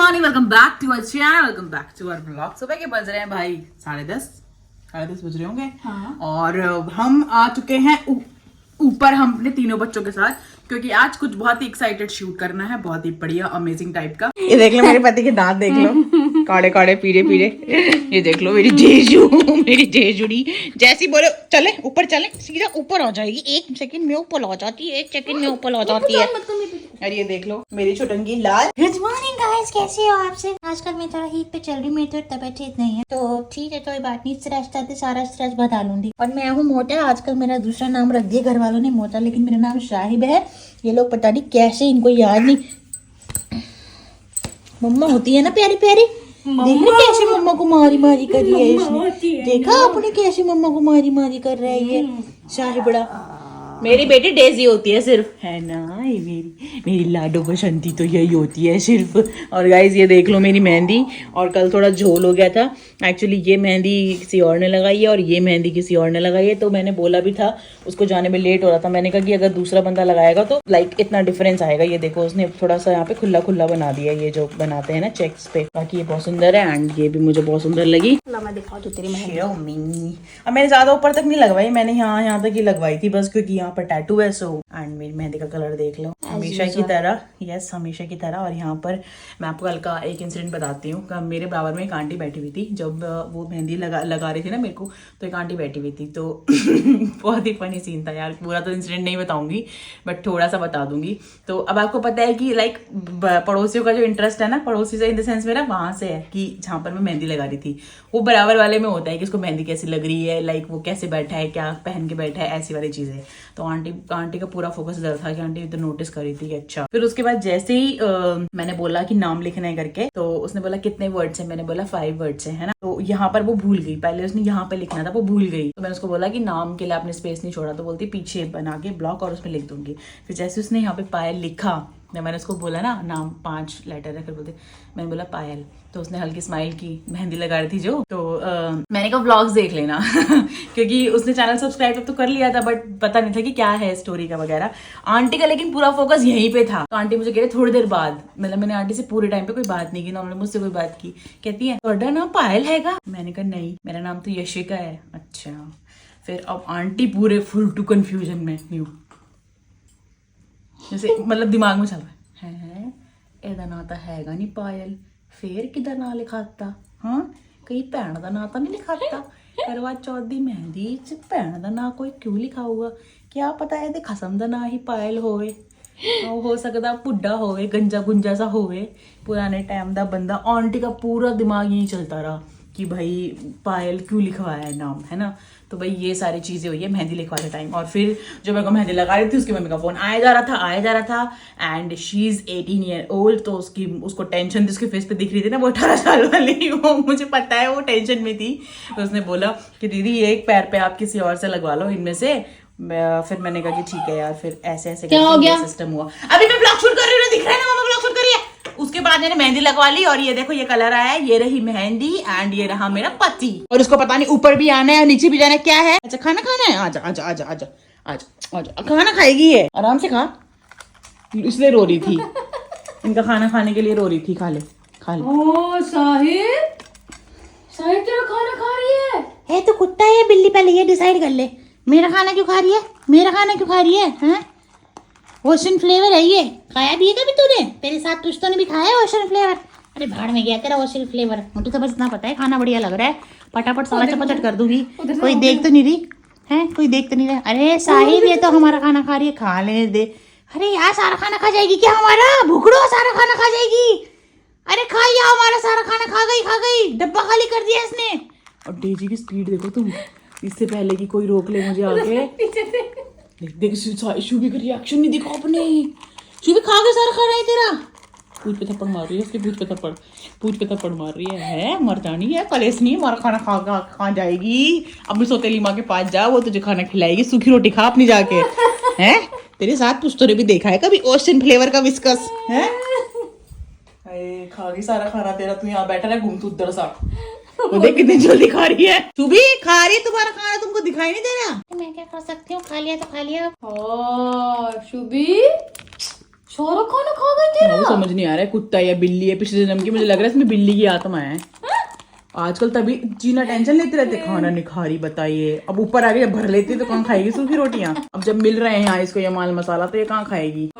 Morning, welcome back to our channel, welcome back to our blog. सुबह के बज रहे हैं भाई 10:30 बज रहे होंगे। हाँ। और हम आ चुके हैं ऊपर हम अपने तीनों बच्चों के साथ, क्योंकि आज कुछ बहुत ही एक्साइटेड शूट करना है, बहुत ही बढ़िया अमेजिंग टाइप का। ये देख लो मेरे पति के दांत, देख लो काड़े काड़े पीरे पीरे। ये देख लो मेरी जेजू, मेरी जेजुड़ी जैसी बोले चले ऊपर चले सीधा ऊपर आ जाएगी, 1 सेकंड में ऊपर आ जाती है, 1 सेकंड में ऊपर आ जाती है। और ये देख लो मेरी छोटंगी लाल। गुड मॉर्निंग गाइस, कैसे हो आप सब? आजकल मैं थोड़ा हीट पे चल रही, मेरी तो तबीयत ठीक नहीं है, तो ठीक है कोई बात नहीं, स्ट्रेस था सारा स्ट्रेस बता लूंगी। और मैं हूँ मोटा, आजकल मेरा दूसरा नाम रख दिया घर वालों ने मोटा, लेकिन मेरा नाम शाहिब है। ये लोग पता नहीं कैसे इनको याद नहीं। मम्मा होती है ना प्यारी प्यारी, देख रहे कैसे मम्मा को मारी मारी कर रही है इसने, देखा आपने कैसे मम्मा को मारी मारी कर रहा है ये शाहिबड़ा। मेरी बेटी डेजी होती है सिर्फ, है ना, ये मेरी लाडो बसंती तो यही होती है सिर्फ। और गाइज ये देख लो मेरी मेहंदी, और कल थोड़ा झोल हो गया था। एक्चुअली ये मेहंदी किसी और ने लगाई है और ये मेहंदी किसी और ने लगाई है, तो मैंने बोला भी था, उसको जाने में लेट हो रहा था, मैंने कहा कि अगर दूसरा बंदा लगाएगा तो लाइक इतना डिफरेंस आएगा। ये देखो उसने थोड़ा सा यहाँ पे खुला खुला बना दिया, ये जो बनाते हैं ना चेक्स पे। बाकी ये बहुत सुंदर है एंड ये भी मुझे बहुत सुंदर लगी। मैं दिखाऊं तो तेरी मेहंदी। अब मैंने ज्यादा ऊपर तक नहीं लगवाई, मैंने यहाँ तक ही लगवाई थी बस, क्योंकि यहाँ पर टैटू है। सो एंड मेरी मेहंदी का कलर देख लो हमेशा की तरह, यस हमेशा की तरह। और यहाँ पर मैं आपको कल का एक इंसिडेंट बताती हूँ। मेरे बराबर में एक आंटी बैठी हुई थी, जब वो मेहंदी लगा रही थी ना मेरे को, तो एक आंटी बैठी हुई थी, तो बहुत ही फनी सीन था यार। पूरा तो इंसिडेंट नहीं बताऊंगी बट थोड़ा सा बता दूंगी। तो अब आपको पता है कि लाइक पड़ोसियों का जो इंटरेस्ट है ना, पड़ोसी से इन द सेंस मेरा वहां से है कि जहाँ पर मैं मेहंदी लगा रही थी, वो बराबर वाले में होता है कि उसको मेहंदी कैसी लग रही है, लाइक वो कैसे बैठा है, क्या पहन के बैठा है, ऐसी वाली चीजें। तो आंटी का पूरा फोकस इधर था कि आंटी इधर नोटिस करी थी। अच्छा, फिर उसके बाद जैसे ही मैंने बोला कि नाम लिखना है करके, तो उसने बोला कितने वर्ड्स है, मैंने बोला 5 वर्ड्स है ना। तो यहाँ पर वो भूल गई, पहले उसने यहाँ पे लिखना था, वो भूल गई। तो मैंने उसको बोला कि नाम के लिए आपने स्पेस नहीं छोड़ा, तो बोलती पीछे बना के ब्लॉक और उसमें लिख दूंगी। फिर जैसे उसने यहाँ पे पायल लिखा, मैंने उसको बोला ना नाम 5 लेटर है, फिर बोलते मैंने बोला पायल, तो उसने हल्की स्माइल की, मेहंदी लगा रही थी जो। तो मैंने कहा व्लॉग्स देख लेना क्योंकि उसने चैनल सब्सक्राइब तो कर लिया था बट पता नहीं था कि क्या है स्टोरी का वगैरह। आंटी का लेकिन पूरा फोकस यहीं पे था। तो आंटी मुझे कह रही थोड़ी देर बाद, मतलब मैंने आंटी से पूरे टाइम पे कोई बात नहीं की ना, उन्होंने मुझसे कोई बात की, कहती है ਤੁਹਾਡਾ नाम पायल हैगा? मैंने कहा नहीं, मेरा नाम तो यशिका है। अच्छा, फिर अब आंटी पूरे फुल टू कंफ्यूजन में न्यू, जैसे मतलब दिमाग में चल रहा है ਇਹਦਾ ਨਾਂ ਤਾਂ ਹੈਗਾ ਨਹੀਂ ਪਾयल, ਫੇਰ ਕਿਹਦਾ ਨਾਂ ਲਿਖਾਤਾ? ਹਾਂ ਕहीं ਭੈਣ ਦਾ ਨਾਂ ਤਾਂ ਨਹੀਂ ਲਿਖਾਤਾ? ਕਰਵਾ ਚੌਥ ਦੀ ਮਹਿੰਦੀ ਚ ਭੈਣ ਦਾ ਨਾਂ ਕੋਈ ਕਿਉਂ ਲਿਖਾ ਹੋਊਗਾ? ਕਿਆ ਪਤਾ ਇਹਦੇ ਖਸਮ ਦਾ ਨਾਂ ਹੀ ਪਾयल ਹੋਵੇ, ਉਹ ਹੋ ਸਕਦਾ ਬੁੱਢਾ ਹੋਵੇ, ਗੰਜਾ ਗੁੰਜਾ सा ਹੋਵੇ, पुराने टाइम ਦਾ ਬੰਦਾ। आंटी का पूरा दिमाग यही चलता रहा कि भाई पायल क्यों लिखवाया है नाम, है ना। तो भाई ये सारी चीजें हुई है मेहंदी लिखवाते टाइम। और फिर जो मेरे को मेहंदी लगा रही थी उसकी मम्मी का फोन आया जा रहा था and she is 18 year old. तो उसको टेंशन थी, उसके फेस पे दिख रही थी ना वो 18 साल वाली, वो मुझे पता है वो टेंशन में थी। तो उसने बोला कि दीदी ये एक पैर पे आप किसी और से लगवा लो इनमें से। फिर मैंने कहा कि ठीक है यार, फिर ऐसे क्या हो गया सिस्टम हुआ। अभी मैं ब्लॉग शूट कर रही हूँ, दिख रहा है ना, मम्मा ब्लॉग शूट कर रही है। उसके बाद मैंने मेहंदी लगवा ली और ये देखो ये कलर आया है, ये रही मेहंदी एंड ये रहा मेरा पति। और उसको पता नहीं ऊपर भी आना है और नीचे भी जाना है, क्या है? अच्छा खाना खाना है, आजा आजा आजा आजा आजा आजा, खाना खाएगी है, आराम से खा, इसलिए रो रही थी, इनका खाना खाने के लिए रो रही थी, खा ले खा ले। ओ साहिब तेरा खाना खा रही है? तो कुत्ता है या बिल्ली? पहले ये डिसाइड कर ले, मेरा खाना क्यों खा रही है, मेरा खाना क्यों खा रही है? हैं, ओशन फ्लेवर है ये, खाया भी है कभी तूने? तेरे साथ तुझ ने भी खाया है ओशन फ्लेवर? अरे भाड़ में गया तेरा ओशन फ्लेवर, मुझे तो बस इतना पता है खाना बढ़िया लग रहा है, फटाफट सारा चपाचट कर दूंगी। कोई देख तो नहीं रही है, कोई देख तो नहीं रहा। अरे साहिब ये तो हमारा खाना खा रही है, खा लेने दे। अरे यार सारा खाना खा जाएगी क्या हमारा? भुखड़ो सारा खाना खा जाएगी। अरे खा यार, हमारा सारा खाना खा गई, डब्बा खाली कर दिया इसने। और डेजी की स्पीड देखो तुम, इससे पहले कि कोई रोक ले मुझे आके। देख शुभी का रिएक्शन नहीं दिखा आपने, शुभी खा के सारा खाना है तेरा। पूछ पे थप्पड़ मार रही है, उसके पूछ पे थप्पड़ मार रही है, मर जानी है, कलेस नहीं, हमारा खाना खा जाएगी। अपनी सौतेली माँ के पास जा, वो तुझे खाना खिलाएगी, सूखी रोटी खा अपनी जाके। हैं तेरे साथ पुस्तों ने भी देखा है कभी ओशन फ्लेवर का विस्कस है? खा गई सारा खाना तेरा, तू यहाँ बैठा है घूम तू उधर सा, वो देख कितनी जल्दी खा रही है। शुभी खा रही है, तुम्हारा खाना तुमको दिखाई नहीं दे रहा? मैं क्या कर सकती हूँ, खा लिया तो खा लिया। शुभी सारा खाना खा गई तेरा। वो समझ नहीं आ रहा है कुत्ता या बिल्ली है, पिछले जन्म की मुझे लग रहा है इसमें बिल्ली की आत्मा है। आजकल तभी जीना टेंशन लेते रहते, खाना नहीं खा रही बताइए। अब ऊपर आके जब भर लेती है तो कहाँ खाएगी सूखी रोटियां। अब जब मिल रहे हैं यहाँ इसको ये माल मसाला तो ये कहाँ खाएगी।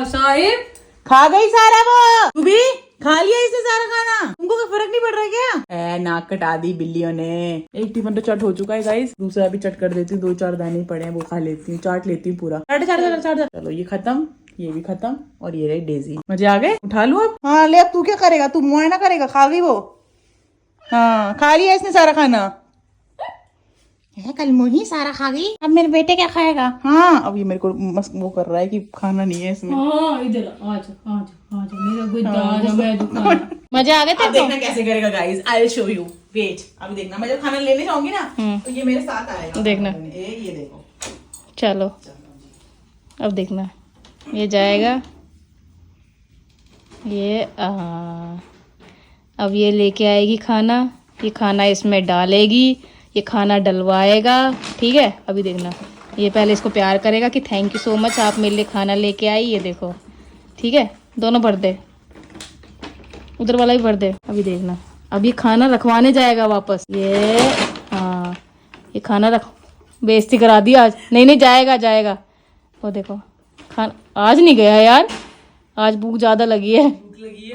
साहिब खा गई सारा वो। तू भी खा लिया इसने सारा खाना, तुमको कोई फर्क नहीं पड़ रहा क्या? नाक कटा दी बिल्लियों ने। एक टिफिन तो चट हो चुका है गाइस, दूसरा भी चट कर देती हूँ, 2-4 दाने पड़े हैं वो खा लेती हूँ, चाट लेती हूँ पूरा। चाट। चलो ये खत्म, ये भी खत्म, और ये रही डेजी। मजे आ गए, उठा लूं अब? हाँ ले, अब तू क्या करेगा, तू मुआयना करेगा? खा गई वो। हाँ खा लिया इसने सारा खाना। कल मोही सारा खा गई, अब मेरे बेटे क्या खाएगा? हाँ अब ये मेरे को मस्त वो कर रहा है कि खाना नहीं है इसमें। हाँ इधर आजा मेरा गुड्डा, आजा मैं दुकान। मजे आ गए अब देखना कैसे करेगा guys, I will show you, wait. अभी देखना, मैं जब खाना लेने जाऊंगी ना तो ये मेरे साथ आएगा। देखना। ये देखो, चलो अब देखना, ये जाएगा, ये अब ये लेके आएगी खाना, ये खाना इसमें डालेगी, ये खाना डलवाएगा, ठीक है। अभी देखना, ये पहले इसको प्यार करेगा कि थैंक यू सो मच, आप मेरे लिए खाना लेके आई, ये देखो, ठीक है। दोनों भर दे, उधर वाला भी भर दे। अभी देखना, अब ये खाना रखवाने जाएगा वापस, ये हाँ ये खाना रख, बेइज्जती करा दी आज। नहीं जाएगा। वो देखो खाना आज नहीं गया यार, आज भूख ज्यादा लगी है।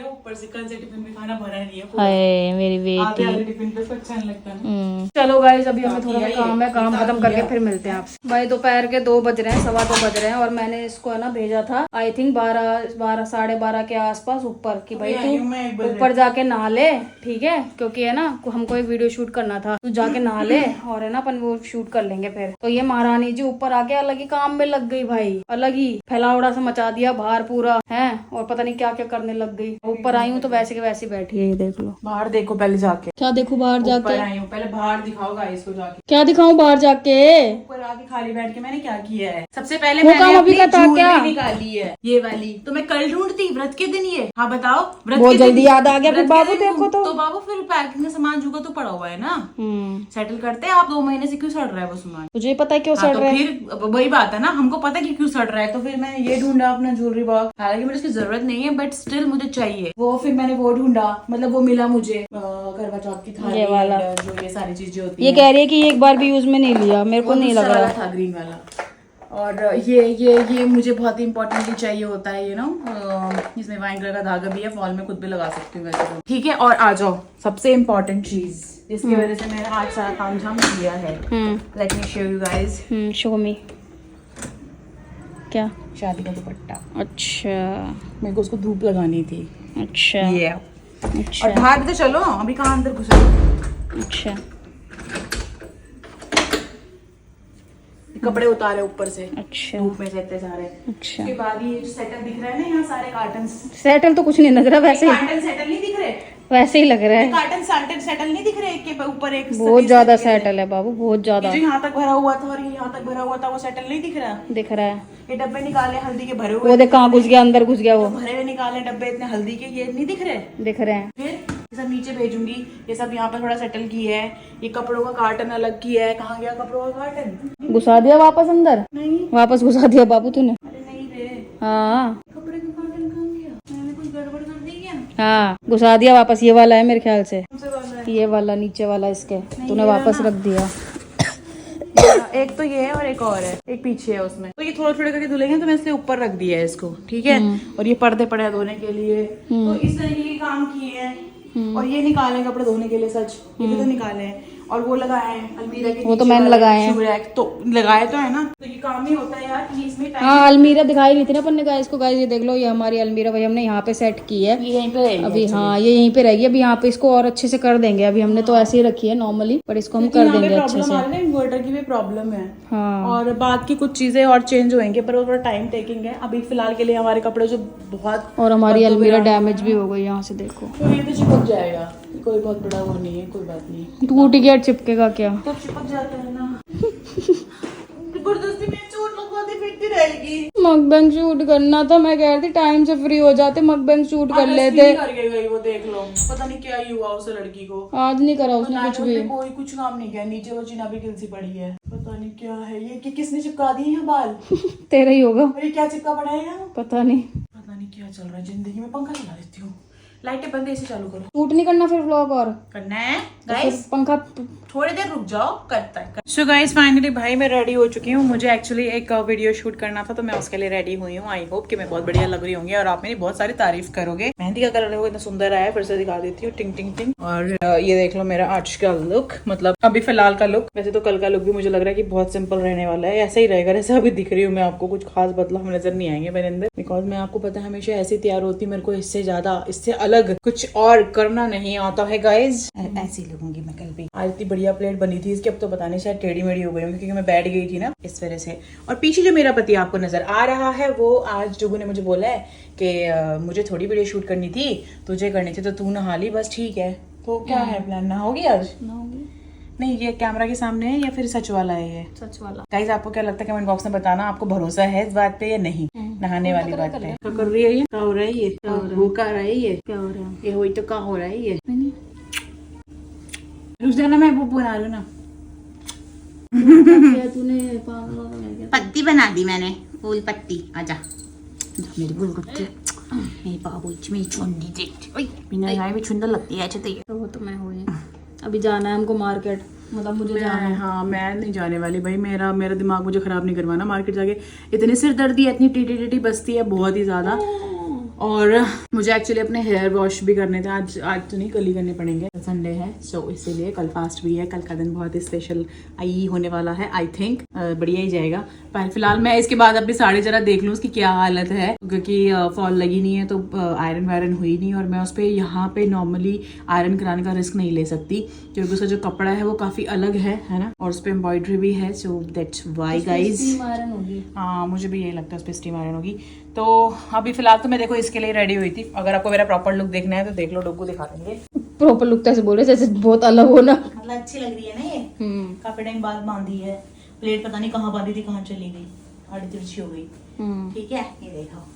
ऊपर से कल से टिफिन में खाना भरा नहीं है। हाय मेरी बेटी। आधे टिफिन पे इसको अच्छा नहीं लगता है। चलो गाइस, अभी हमें थोड़ा काम है, काम खत्म करके फिर मिलते हैं आपसे। भाई दोपहर के 2 बज रहे हैं, 2:15 बज रहे हैं, और मैंने इसको है ना भेजा था आई थिंक 12 साढ़े 12 के आसपास ऊपर, कि भाई तू ऊपर जाके नहा ले, ठीक है, क्योंकि है ना हमको एक वीडियो शूट करना था, तू जाके नहा ले और है ना अपन वो शूट कर लेंगे फिर। तो ये महारानी जी ऊपर आके अलग ही काम में लग गई भाई, अलग ही फैलावड़ा से मचा दिया बाहर पूरा है, और पता नहीं क्या क्या करने लग गई। ऊपर आई हूँ तो वैसे के वैसे बैठी है, ये देख लो। बाहर देखो पहले जाके। क्या देखो बाहर जाके? ऊपर आई हूँ, पहले बाहर दिखाओ गाइस को जाके। क्या दिखाऊं बाहर जाके? ऊपर आके खाली बैठ के मैंने क्या किया है? सबसे पहले वो मैंने काम अभी अपनी का था क्या? ज्वेलरी निकाली है, ये वाली तो मैं कल ढूंढती, व्रत के दिन ये। हाँ बताओ, व्रत बहुत के दिन जल्दी याद आ गया फिर व्रत के बाबू दिन तेरे को तो। बाबू फिर पैकिंग का सामान जुगा तो पड़ा हुआ है ना, सेटल करते हैं। आप 2 महीने से क्यों सड़ रहा है वो सामान? तुझे पता है क्यों हाँ, सड़ तो रहा है? फिर वही बात है ना, हमको पता है कि क्यों सड़ रहा है, तो फिर मैंने ये ढूंढा अपना ज्वेलरी बॉक्स। हालांकि मुझे इसकी जरूरत नहीं है बट स्टिल मुझे चाहिए वो। फिर मैंने वो ढूंढा, मतलब वो मिला मुझे, करवा चौथ की थाली, ये वाला। जो ये सारी चीजें होती ये हैं। कह रही है कि एक बार भी यूज में नहीं लिया, मेरे को नहीं लग दूसरा रहा। वाला था ग्रीन वाला। और ये मुझे बहुत ही इंपॉर्टेंटली चाहिए होता है, ये ना इसमें वाइन कलर का धागा भी है, फॉल में खुद भी लगा सकती हूँ वैसे तो। ठीक है, और आ जाओ सबसे इम्पोर्टेंट चीज जिसकी वजह से मैंने आज सारा काम झाम किया है। Let me show you guys. Show मी। क्या? शादी का दुपट्टा। अच्छा मेरे को उसको धूप लगानी थी। अच्छा ये अच्छा और बाहर भी तो चलो, अभी कहाँ अंदर घुसे? अच्छा कपड़े उतारे ऊपर से, अच्छा धूप में से इतने सारे। अच्छा। उसके बाद ये जो सेटअप दिख रहा है ना, यहाँ सारे कार्टन सेटल तो कुछ नहीं नजर, वैसे ही सेटल नहीं दिख रहे, वैसे ही लग रहा है। कार्टन सेटल नहीं दिख रहे, एक के ऊपर एक। बहुत ज्यादा सेटल है बाबू, बहुत ज्यादा जो यहाँ तक भरा हुआ था और ये यहाँ तक भरा हुआ था, वो सेटल नहीं दिख रहा। दिख रहा है। ये डब्बे निकाले हल्दी के भरे हुए, वो देख कहाँ घुस गया, अंदर घुस गया वो। भरे हुए निकाले डब्बे इतने हल्दी के, ये नहीं दिख रहे। दिख रहे हैं। फिर ये सब नीचे भेजूंगी, ये सब यहाँ पर थोड़ा सेटल किया है। ये कपड़ों का कार्टन अलग किया है, कहाँ गया कपड़ों का कार्टन? घुसा दिया वापस अंदर? नहीं, वापस घुसा दिया बाबू तूने? अरे नहीं रे, हाँ कपड़े का कार्टन कहाँ गया? मैंने कुछ गड़बड़ कर दी क्या? हाँ घुसा दिया वापस। ये वाला है मेरे ख्याल से, कौन सा वाला है? ये वाला नीचे वाला इसके तूने वापस रख दिया। एक तो ये है और एक और है, एक पीछे है उसमें। तो ये थोड़ा थोड़ा करके धुलेंगे तो मैं इसलिए ऊपर रख दिया है इसको, ठीक है। और ये पर्दे पड़े हैं धोने के लिए, तो इस तरीके के काम किए हैं। और ये निकाले कपड़े धोने के लिए, सच ये भी तो निकाले हैं। और वो लगाए हैं अलमीरा के, वो तो मैंने लगाए हैं। शू रैक तो लगाए तो है ना, तो ये काम ही होता है यार कि इसमें टाइम। हाँ अलमीरा दिखाई नहीं थी ना अपन ने गाइस को। गाइस ये देख लो, ये हमारी अलमीरा भाई हमने यहाँ पे सेट की है। ये यहीं पे रहेगी अभी हाँ ये यहीं पे रहेगी। अभी यहाँ पे इसको और अच्छे से कर देंगे। अभी हमने तो ऐसे ही रखी है नॉर्मली, पर इसको हम कर देंगे अच्छे से। इन्वर्टर की भी प्रॉब्लम है, हाँ और बाकी कुछ चीजें और चेंज होंगे, पर वो थोड़ा टाइम टेकिंग है। अभी फिलहाल के लिए हमारे कपड़े जो बहुत, और हमारी अलमीरा डैमेज भी हो गई, यहाँ से देखो। तो ये तो चिपक जाएगा, कोई बहुत बड़ा वो नहीं है, कोई बात नहीं। टूट गया, चिपकेगा क्या? तो चिपक जाता है ना। जबरदस्ती में चोट लगवाती फिरती रहेगी। मकबैंग शूट करना था, मैं कह रही थी टाइम से फ्री हो जाते, मकबैंग शूट कर लेते। करके गई वो, देख लो, पता नहीं क्या ही हुआ उस लड़की को। आज नहीं करा उसने कुछ भी। कोई कुछ काम नहीं किया, नीचे वो चिना भी किलसी पड़ी है, पता नहीं क्या है ये, कि किसने चिपका दी है बाल? तेरा ही होगा, और ये क्या चिपका पड़ा है यहाँ? पता नहीं। पता क्या चल रहा है जिंदगी में? पंखा चला देती हूँ, लाइटें बंद, एसी चालू करो। शूट नहीं करना फिर व्लॉग और करना है तो गाइस, फिर पंखा थोड़ी देर रुक जाओ, करता है। सो गाइस फाइनली भाई मैं रेडी हो चुकी हूँ। मुझे एक्चुअली एक वीडियो शूट करना था तो मैं उसके लिए रेडी हुई हूँ। आई होप कि मैं बहुत बढ़िया लग रही होंगी और आप मेरी बहुत सारी तारीफ करोगे। मेहंदी का कलर देखो इतना सुंदर आया है, फिर से दिखा देती हूँ, टिंग टिंग टिंग। और ये देख लो मेरा आज का लुक, मतलब अभी फिलहाल का लुक। वैसे तो कल का लुक भी मुझे लग रहा है कि बहुत सिंपल रहने वाला है, ऐसा ही रहेगा जैसा अभी दिख रही हूँ मैं आपको। कुछ खास बदलाव नजर नहीं आएंगे मेरे अंदर, बिकॉज मैं आपको पता है हमेशा ऐसी तैयार होती, मेरे को इससे ज्यादा, इससे अलग कुछ और करना नहीं आता है गाइज। ऐसी लगूंगी मैं कल भी। आज इतनी बढ़िया प्लेट बनी थी इसकी, अब तो पता नहीं शायद टेढ़ी मेढ़ी हो गई होंगी क्योंकि मैं बैठ गई थी ना इस वजह से। और पीछे जो मेरा पति आपको नजर आ रहा है वो आज जुगू ने मुझे बोला है कि मुझे थोड़ी वीडियो शूट करनी थी, तुझे करनी थी तो तू नहा ली, बस ठीक है। तो क्या है प्लान, नहाओगी आज? नहीं, ये कैमरा के सामने है या फिर सच वाला है? ये सच वाला। गाइस आपको क्या लगता है कमेंट बॉक्स में बताना, आपको भरोसा है इस बात पे या नहीं, नहाने वाली बात पे? क्या कर रही है ये? क्या हो रहा है ये? वो क्या रहा है ये? क्या हो रहा है? ये हुई तो क्या हो रहा है ये? रुक जाना, मैं वो बना लूँ ना। तूने पागल पत्ती बना दी मैंने, फूल पत्ती। आजा मेरी गुलगुत्ती, मेरी बाबू, मेरी चुन्नी देख, बिना यहाँ भी सुंदर लगती है। अच्छा तो वो तो मैं हुई। अभी जाना है हमको मार्केट, मतलब मुझे जाना है। हाँ मैं नहीं जाने वाली भाई, मेरा दिमाग मुझे खराब नहीं करवाना मार्केट जाके। इतनी सिरदर्दी है, इतनी टीटी टीटी बसती है बहुत ही ज्यादा। और मुझे एक्चुअली अपने हेयर वॉश भी करने थे, आज तो नहीं, कल ही करने पड़ेंगे, संडे है सो इसीलिए। कल फास्ट भी है, कल का दिन बहुत ही स्पेशल आई होने वाला है, आई थिंक बढ़िया ही जाएगा। पर फिलहाल मैं इसके बाद अपनी साड़ी जरा देख लूँ उसकी क्या हालत है, क्योंकि फॉल लगी नहीं है तो आयरन वायरन हुई नहीं, और मैं उस पर यहाँ पे नॉर्मली आयरन कराने का रिस्क नहीं ले सकती क्योंकि उसका जो कपड़ा है वो काफी अलग है ना, और उस पर एम्ब्रॉयडरी भी है, सो दैट्स वाई गाइज। हाँ मुझे भी यही लगता है उस पर स्टीम आयरन होगी। तो अभी फिलहाल तो मैं देखो इसके लिए रेडी हुई थी, अगर आपको मेरा प्रॉपर लुक देखना है तो देख लो, डुग्गू दिखा देंगे। प्रॉपर लुक तो ऐसे बोल रहे जैसे बहुत अलग हो ना। मतलब अच्छी लग रही है ना ये, काफी टाइम बाद बांधी है प्लेट, पता नहीं कहाँ बांधी थी, कहाँ चली गई, आड़ी तिरछी हो गई। ठीक है, ये देखो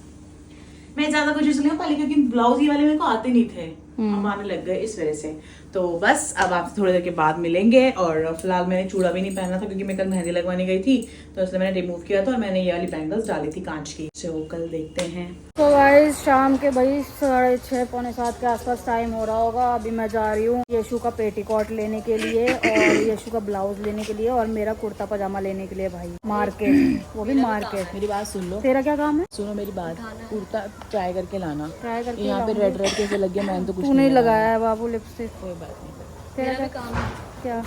मैं ज्यादा कुछ इसलिए पहले क्योंकि ब्लाउज ये वाले मेरे को आते नहीं थे, अब आने लग गए इस वजह से। तो बस अब आपसे थोड़ी देर के बाद मिलेंगे। और फिलहाल मैंने चूड़ा भी नहीं पहना था क्योंकि मैं कल मेहंदी लगवाने गई थी, तो इसलिए मैंने रिमूव किया था और मैंने ये वाली बैंगल्स डाली थी कांच की। तो कल देखते हैं। तो गाइस शाम के भाई 6:30 पौने 7 के आसपास टाइम हो रहा होगा। अभी मैं जा रही हूँ यशु का पेटीकोट लेने के लिए और यशु का ब्लाउज लेने के लिए और मेरा कुर्ता पजामा लेने के लिए भाई मार्केट, वो भी मार्केट। मेरी बात सुन लो, तेरा क्या काम है? सुनो मेरी बात, कुर्ता ट्राई करके लाना, ट्राई करके यहाँ पे रेड रेड कैसे लग गया, मैंने तो कुछ तू नहीं लगाया है बाबू लिपस्टिक। कोई बात नहीं। तेरा क्या काम है? क्या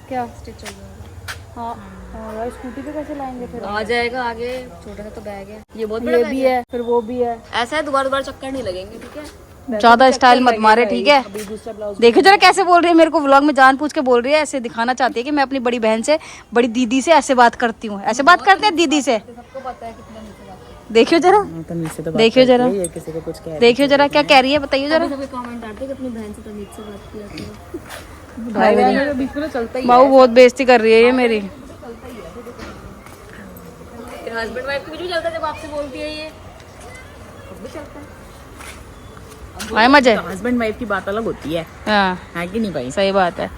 क्या स्टिच हो जाएगा? हाँ हाँ, स्कूटी पे कैसे लाएंगे फिर? आ जाएगा आगे, छोटा सा तो बैग है, ये बहुत ये भी है, फिर वो भी है। ऐसा है, दोबारा चक्कर नहीं लगेंगे, ठीक है? ज्यादा स्टाइल मत मारे, ठीक है? दूसरा ब्लाउज देखो जरा कैसे बोल रही है मेरे को, व्लॉग में जानबूझ के बोल रही है, ऐसे दिखाना चाहती है कि मैं अपनी बड़ी बहन से, बड़ी दीदी से ऐसे बात करती हूँ। ऐसे बात करते हैं दीदी से? सबको पता है कितना नीचे बात देखियो जरा, देखियो जरा, ये किसी को कुछ कह देखियो जरा क्या कह रही है, बताइए जरा। सभी कमेंट आते हैं कि अपनी बहन से तमीज से बात किया करो। भाई बीच में चलता ही बाबू बहुत बेइज्जती कर रही है ये मेरी। हस्बैंड वाइफ के बीच में चलता है, जब आपसे बोलती है ये भी चलता है। आए मजे। हस्बैंड वाइफ की बात अलग होती है हाँ कि नहीं भाई? सही बात है।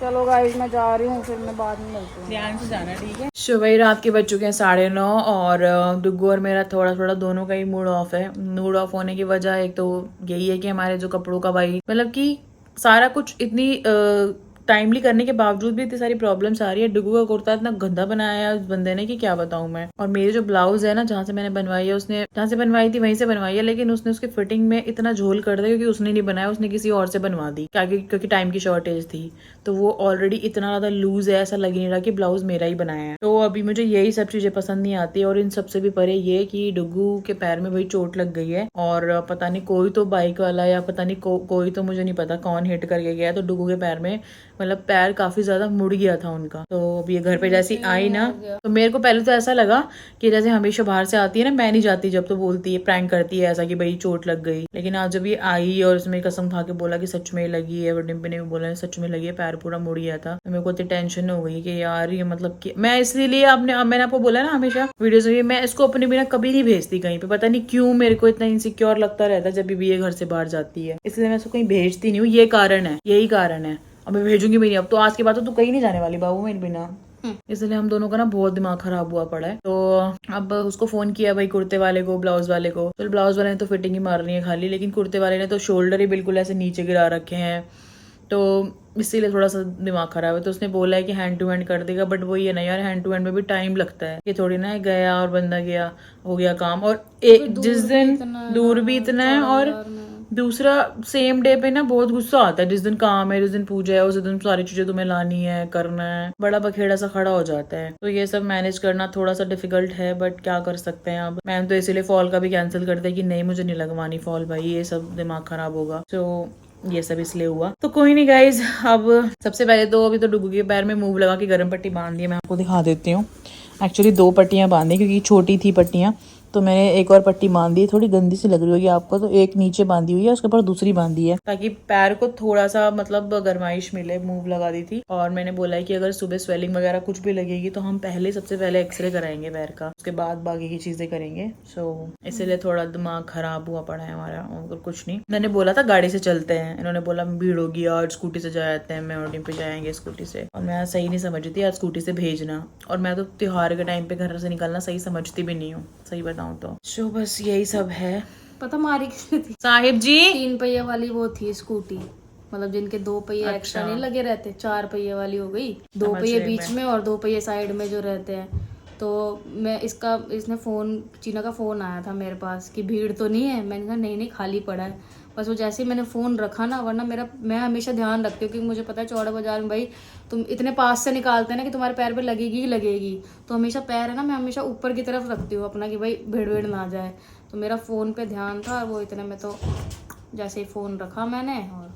चलो गाइस मैं जा रही हूँ, फिर मैं बाद में मिलती हूँ। ध्यान से जाना, ठीक है? सुबह रात के बज चुके हैं 9:30 और डुग्गू और मेरा थोड़ा थोड़ा दोनों का ही मूड ऑफ है। मूड ऑफ होने की वजह एक तो यही है कि हमारे जो कपड़ों का भाई, मतलब कि सारा कुछ इतनी टाइमली करने के बावजूद भी इतनी सारी प्रॉब्लम्स आ रही है। डुग्गू का कुर्ता इतना गंदा बनाया है उस बंदे ने कि क्या बताऊं मैं। और मेरी जो ब्लाउज है ना, जहाँ से मैंने बनवाई है, उसने जहाँ से बनवाई थी वहीं से बनवाई है, लेकिन उसने उसकी फिटिंग में इतना झोल कर दिया क्योंकि उसने नहीं बनाया, उसने किसी और से बनवा दी क्योंकि टाइम की शॉर्टेज थी। तो वो ऑलरेडी इतना ज्यादा लूज है, ऐसा लग नहीं रहा कि ब्लाउज मेरा ही बनाया है। तो अभी मुझे यही सब चीजें पसंद नहीं आती, और इन सबसे भी परे ये कि डुग्गू के पैर में भाई चोट लग गई है, और पता नहीं कोई तो बाइक वाला या पता नहीं कोई तो मुझे नहीं पता कौन हिट करके गया, तो डुग्गू के पैर में मतलब पैर काफी ज्यादा मुड़ गया था उनका। तो अभी ये घर पे जैसी आई ना, तो मेरे को पहले तो ऐसा लगा कि जैसे हमेशा बाहर से आती है ना, मैं नहीं जाती जब, तो बोलती है, प्रैंक करती है ऐसा कि भाई चोट लग गई। लेकिन आज जब ये आई और उसमें कसम खा के बोला कि सच में लगी है, और डिम्पी ने भी बोला सच में लगी है, पैर पूरा मुड़ गया था, तो मेरे को इतनी टेंशन हो गई कि यार ये मतलब कि मैं इसलिए मैंने आपको बोला ना हमेशा वीडियोस में, मैं इसको अपने बिना कभी नहीं भेजती कहीं पे। पता नहीं क्यों मेरे को इतना इनसिक्योर लगता रहता है जब भी ये घर से बाहर जाती है, इसलिए मैं इसको कहीं भेजती नहीं हूँ। ये कारण है, यही कारण है। अब मैं भेजूंगी भी नहीं। अब तो आज के बाद तो तू कहीं नहीं जाने वाली बाबू मेरे बिना। इसलिए हम दोनों का ना बहुत दिमाग खराब हुआ पड़ा है। तो अब उसको फोन किया भाई कुर्ते वाले को, ब्लाउज वाले को। तो ब्लाउज वाले ने तो फिटिंग ही मारनी है खाली, लेकिन कुर्ते वाले ने तो शोल्डर ही बिल्कुल ऐसे नीचे गिरा रखे हैं, तो इसीलिए थोड़ा सा दिमाग खराब है। तो उसने बोला है कि हैंड टू हैंड कर देगा, बट वो ये नहीं यार, हैंड टू हैंड में भी टाइम लगता है। ये थोड़ी ना है गया और बंदा गया हो गया काम। और एक जिस दिन दूर भी इतना है, और दूसरा सेम डे पे ना बहुत गुस्सा आता है। जिस दिन काम है, जिस दिन पूजा है, उस दिन सारी चीजें तुम्हें लानी है, करना है, बड़ा बखेड़ा सा खड़ा हो जाता है। तो ये सब मैनेज करना थोड़ा सा डिफिकल्ट है, बट क्या कर सकते हैं। अब मैम तो इसीलिए फॉल का भी कैंसिल करते हैं कि नहीं मुझे नहीं लगवानी फॉल भाई, ये सब दिमाग खराब होगा। तो ये सब इसलिए हुआ। तो कोई नहीं गाइज, अब सबसे पहले तो अभी तो डुगू के पैर में मूव लगा के गर्म पट्टी बांध दी है। मैं आपको दिखा देती हूँ। एक्चुअली 2 पट्टियां बांधी क्योंकि छोटी थी पट्टियां, तो मैंने एक और पट्टी बांध दी। थोड़ी गंदी सी लग रही होगी आपको, तो एक नीचे बांधी हुई है, उसके ऊपर दूसरी बांधी है ताकि पैर को थोड़ा सा मतलब गर्माइश मिले। मूव लगा दी थी, और मैंने बोला है कि अगर सुबह स्वेलिंग वगैरह कुछ भी लगेगी तो हम सबसे पहले एक्सरे कराएंगे पैर का, उसके बाद बाकी की चीजें करेंगे। सो इसीलिए थोड़ा दिमाग खराब हुआ पड़ा है हमारा, और कुछ नहीं। मैंने बोला था गाड़ी से चलते हैं, इन्होंने बोला भीड़ होगी आज, स्कूटी से जाते हैं, मैं पे जाएंगे स्कूटी से। और मैं सही नहीं समझ रही थी आज स्कूटी से भेजना, और मैं तो त्योहार के टाइम पे घर से निकलना सही समझती भी नहीं हूँ, सही बताऊँ तो। सो बस यही सब है। पता मारी किसने थी? साहिब जी 3 पहिए वाली वो थी स्कूटी, मतलब जिनके 2 पहिए एक्स्ट्रा नहीं लगे रहते, 4 पहिए वाली हो गई। 2 पहिए बीच में और 2 पहिए साइड में जो रहते हैं। तो मैं इसने फोन, चीना का फोन आया था मेरे पास कि भीड़ तो नहीं है। मैंने कहा नहीं खाली पड़ा है। बस वो जैसे ही मैंने फ़ोन रखा ना, वरना मैं हमेशा ध्यान रखती हूँ क्योंकि मुझे पता है चौड़ा बाजार में भाई तुम इतने पास से निकालते हैं ना कि तुम्हारे पैर पे लगेगी ही लगेगी। तो हमेशा पैर है ना, मैं हमेशा ऊपर की तरफ रखती हूँ अपना कि भाई भीड़ ना जाए। तो मेरा फ़ोन पे ध्यान था, और वो इतने में तो जैसे ही फ़ोन रखा मैंने और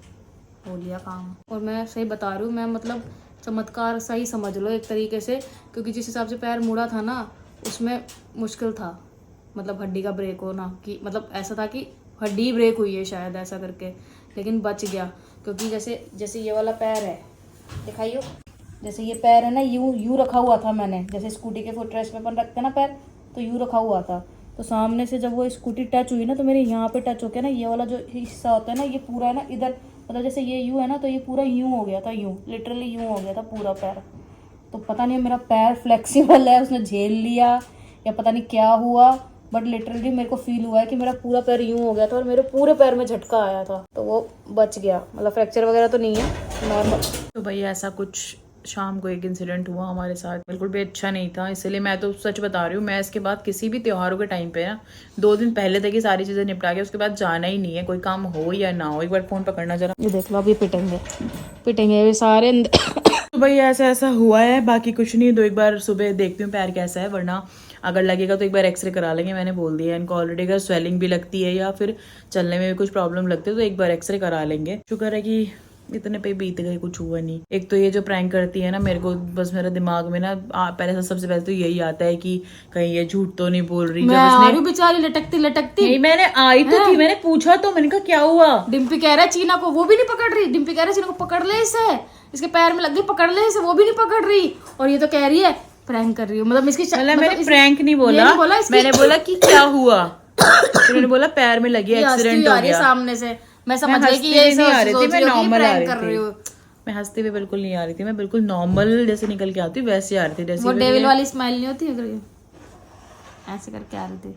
हो लिया काम। और मैं सही बता रही हूँ, मैं मतलब चमत्कार सही समझ लो एक तरीके से, क्योंकि जिस हिसाब से पैर मुड़ा था ना उसमें मुश्किल था, मतलब हड्डी का ब्रेक होना, कि मतलब ऐसा था कि हड्डी ब्रेक हुई है शायद ऐसा करके, लेकिन बच गया। क्योंकि जैसे ये वाला पैर है, दिखाइयो, जैसे ये पैर है ना, यूं रखा हुआ था मैंने, जैसे स्कूटी के फुट रेस्ट में अपन रखते हैं ना पैर, तो यूं रखा हुआ था। तो सामने से जब वो स्कूटी टच हुई ना, तो मेरे यहाँ पे टच होके ना, ये वाला जो हिस्सा होता है ना, ये पूरा है ना इधर, मतलब जैसे ये यूं है ना, तो ये पूरा यूं हो गया था, यूं लिटरली यूं हो गया था पूरा पैर। तो पता नहीं मेरा पैर फ्लेक्सिबल है, उसने झेल लिया या पता नहीं क्या हुआ, बट लिटरली मेरे को फील हुआ है कि मेरा पूरा पैर यूं हो गया था और मेरे पूरे पैर में झटका आया था, तो वो बच गया। मतलब फ्रैक्चर वगैरह तो नहीं है, नॉर्मल। तो भाई ऐसा कुछ शाम को एक इंसिडेंट हुआ हमारे साथ, बिल्कुल भी अच्छा नहीं था। इसलिए मैं तो सच बता रही हूँ, मैं इसके बाद किसी भी त्योहारों के टाइम पे ना 2 दिन पहले तक ये सारी चीजें निपटा के उसके बाद जाना ही नहीं है, कोई काम हो या ना हो। एक बार फोन पकड़ना जरा, ये देख लो अभी पिटेंगे ये सारे। तो भाई ऐसा हुआ है, बाकी कुछ नहीं। 2 बार सुबह देखती हूँ पैर कैसा है, वरना अगर लगेगा तो एक बार एक्सरे करा लेंगे। मैंने बोल दिया इनको ऑलरेडी, अगर स्वेलिंग भी लगती है या फिर चलने में भी कुछ प्रॉब्लम लगती है तो एक बार एक्सरे करा लेंगे। शुक्र है कि इतने पे बीत गए, कुछ हुआ नहीं। एक तो ये जो प्रैंक करती है ना मेरे को, बस मेरे दिमाग में ना सबसे पहले तो यही आता है कि कहीं ये झूठ तो नहीं बोल रही। मैं बेचारी लटकती नहीं, मैंने आई तो थी, मैंने पूछा तो, मैंने कहा क्या हुआ। डिम्पी कह रहा है चीना को, वो भी नहीं पकड़ रही। डिम्पी कह रहा है चीना को पकड़ ले इसे, इसके पैर में लग गई, पकड़ ले इसे, वो भी नहीं पकड़ रही। और ये तो कह रही है प्रैंक कर रही हूँ, मतलब इसकी मैंने प्रैंक नहीं बोला, मैंने बोला कि क्या हुआ। तो मैंने बोला पैर में लगी, एक्सीडेंट हो गया। सामने से मैं समझ गई कि ये नहीं आ रही थी, मैं नॉर्मल आ रही कर रही हूँ। मैं हंसते हुए बिल्कुल नहीं आ रही थी, मैं बिल्कुल नॉर्मल जैसे निकल के आती हूँ वैसे आ रही थी। जैसे वो डेविल वाली स्माइल नहीं होती, ऐसे करके आ रही थी।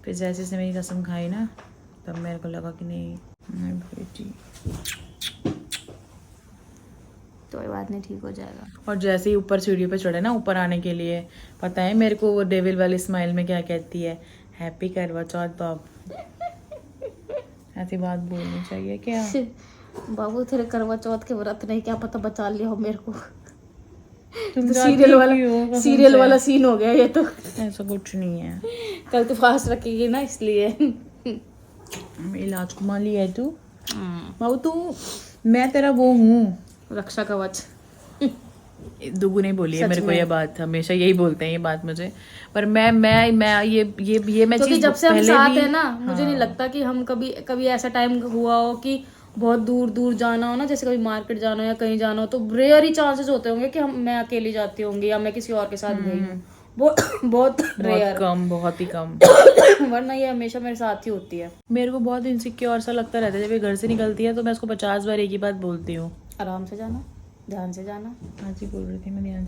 फिर जैसे से मेरी कसम खाई ना, तब मेरे को लगा कि नहीं बेटी, तो कोई बात नहीं, ठीक हो जाएगा। और जैसे ही ऊपर सीढ़ियों पे चढ़े ना, ऊपर आने के लिए, पता है मेरे को वो डेविल वाली स्माइल में क्या कहती है, हैप्पी करवा चौथ बाब। ऐसी बात बोलनी चाहिए क्या? बाबू तेरे करवा चौथ के व्रत नहीं, क्या पता बचा लिया हो मेरे को। तुम तो सीरियल वाला सीन हो गया ये तो। ऐसा कुछ नहीं है, कल तू फास्ट रखेगी ना इसलिए। इलाज कुमार लिया है तू बाबू, तू मैं तेरा वो हूँ, रक्षा कवच। दुगु नहीं बोली है मेरे को ये बात, हमेशा यही बोलते हैं ये बात मुझे, पर मैं ये मैं चीज जब से हम साथ है ना, मुझे नहीं लगता कि हम कभी ऐसा टाइम हुआ हो कि बहुत दूर दूर जाना हो ना, जैसे कभी मार्केट जाना हो या कहीं जाना हो, तो रेयर ही चांसेस होते होंगे कि मैं अकेली जाती होंगी या मैं किसी और के साथ गई हूँ। बहुत रेयर, बहुत ही कम। वरना ये हमेशा मेरे साथ ही होती है। मेरे को बहुत इनसिक्योर सा लगता रहता है जब ये घर से निकलती है, तो मैं उसको 50 बार एक ही बात बोलती हूँ, आराम से जाना, ध्यान से जाना। आज ही बोल रही थी मैं, ध्यान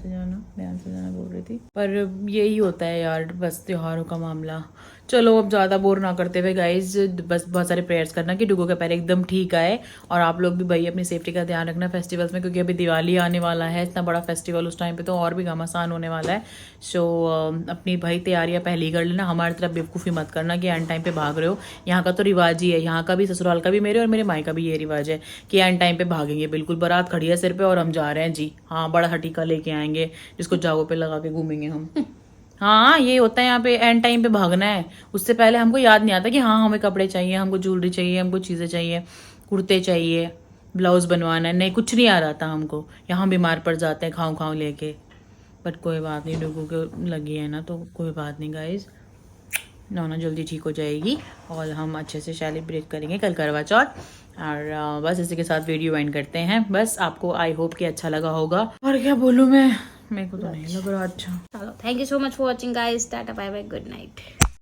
से जाना बोल रही थी। पर यही होता है यार बस त्योहारों का मामला। चलो अब ज़्यादा बोर ना करते हुए गाइज, बस बहुत सारे प्रेयर्स करना कि डुगो का पैर एकदम ठीक आए। और आप लोग भी भाई अपनी सेफ्टी का ध्यान रखना फेस्टिवल्स में, क्योंकि अभी दिवाली आने वाला है, इतना बड़ा फेस्टिवल, उस टाइम पे तो और भी घमासान होने वाला है। सो अपनी भाई तैयारियां पहले ही कर लेना। हमारी तरफ बेवकूफ़ी मत करना कि एंड टाइम पे भाग रहे हो। यहाँ का तो रिवाज ही है, यहाँ का भी, ससुराल का भी, मेरे और मेरे माई का भी ये रिवाज है कि एंड टाइम पे भागेंगे। बिल्कुल बारात खड़ी है सिर पे और हम जा रहे हैं जी, हाँ बड़ा हटीका लेके आएंगे जिसको जागो पे लगा के घूमेंगे हम। हाँ ये होता है यहाँ पे, एंड टाइम पे भागना है। उससे पहले हमको याद नहीं आता कि हाँ हमें कपड़े चाहिए, हमको ज्वेलरी चाहिए, हमको चीज़ें चाहिए, कुर्ते चाहिए, ब्लाउज बनवाना है, नहीं कुछ नहीं आ रहा था हमको। यहाँ बीमार पड़ जाते हैं खाऊं खाऊं लेके। बट कोई बात नहीं, डुगू को लगी है ना तो कोई बात नहीं गाइज, नौना जल्दी ठीक हो जाएगी और हम अच्छे से सेलिब्रेट करेंगे कल करवा चौथ। और बस इसी के साथ वीडियो एंड करते हैं। बस आपको आई होप कि अच्छा लगा होगा। और क्या बोलूँ मैं, मेरे को तो नहीं लग रहा अच्छा। चलो, thank you so much for watching guys, tata bye bye, good night.